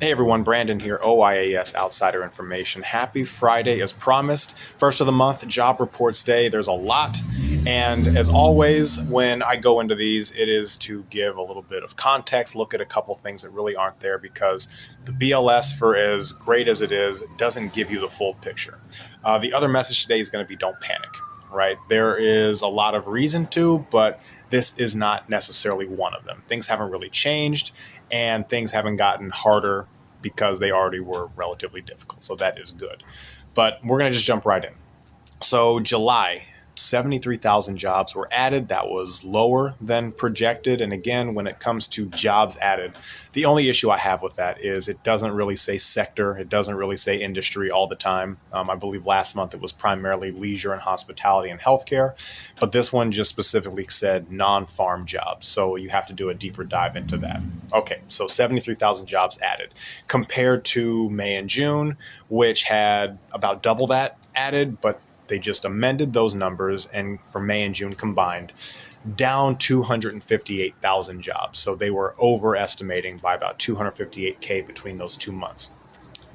Hey everyone, Brandon here, OIAS Outsider Information. Happy Friday as promised. First of the month, job reports day. There's a lot. And as always, when I go into these, it is to give a little bit of context, look at a couple things that really aren't there because the BLS, for as great as it is, doesn't give you the full picture. The other message today is going to be don't panic, right? There is a lot of reason to, but this is not necessarily one of them. Things haven't really changed and things haven't gotten harder because they already were relatively difficult. So that is good. But we're going to just jump right in. So, July, 73,000 jobs were added. That was lower than projected. And again, when it comes to jobs added, the only issue I have with that is it doesn't really say sector. It doesn't really say industry all the time. I believe last month it was primarily leisure and hospitality and healthcare. But this one just specifically said non-farm jobs. So you have to do a deeper dive into that. Okay, so 73,000 jobs added compared to May and June, which had about double that added, but they just amended those numbers, and for May and June combined, down 258,000 jobs. So they were overestimating by about 258K between those 2 months.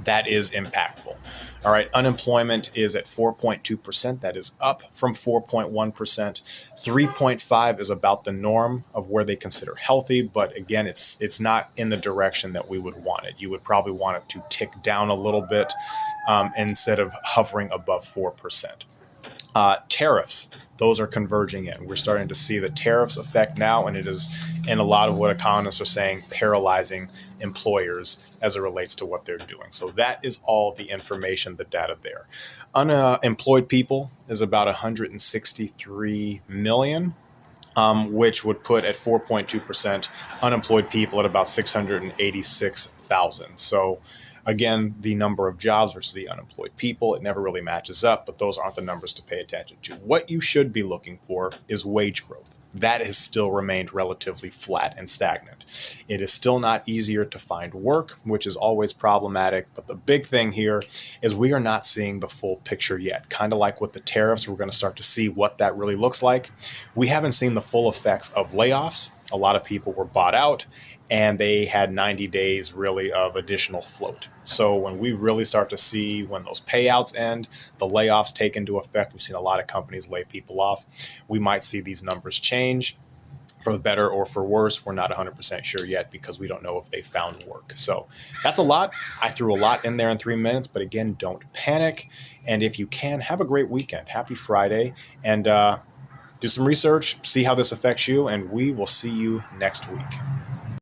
That is impactful. All right, unemployment is at 4.2%. That is up from 4.1%. 3.5 is about the norm of where they consider healthy, but again, it's not in the direction that we would want it. You would probably want it to tick down a little bit instead of hovering above 4%. Tariffs, those are converging in. We're starting to see the tariffs effect now, and it is, in a lot of what economists are saying, paralyzing employers as it relates to what they're doing. So that is all the information, the data there. Unemployed people is about 163 million. Which would put at 4.2% unemployed people at about 686,000. So again, the number of jobs versus the unemployed people, it never really matches up, but those aren't the numbers to pay attention to. What you should be looking for is wage growth. That has still remained relatively flat and stagnant. It is still not easier to find work, which is always problematic. But the big thing here is we are not seeing the full picture yet. Kind of like with the tariffs, we're going to start to see what that really looks like. We haven't seen the full effects of layoffs. A lot of people were bought out, and they had 90 days really of additional float. So when we really start to see when those payouts end, the layoffs take into effect, we've seen a lot of companies lay people off, we might see these numbers change for the better or for worse. We're not 100% sure yet because we don't know if they found work. So that's a lot. I threw a lot in there in 3 minutes, but again, don't panic. And if you can, have a great weekend. Happy Friday. And do some research, see how this affects you, and we will see you next week.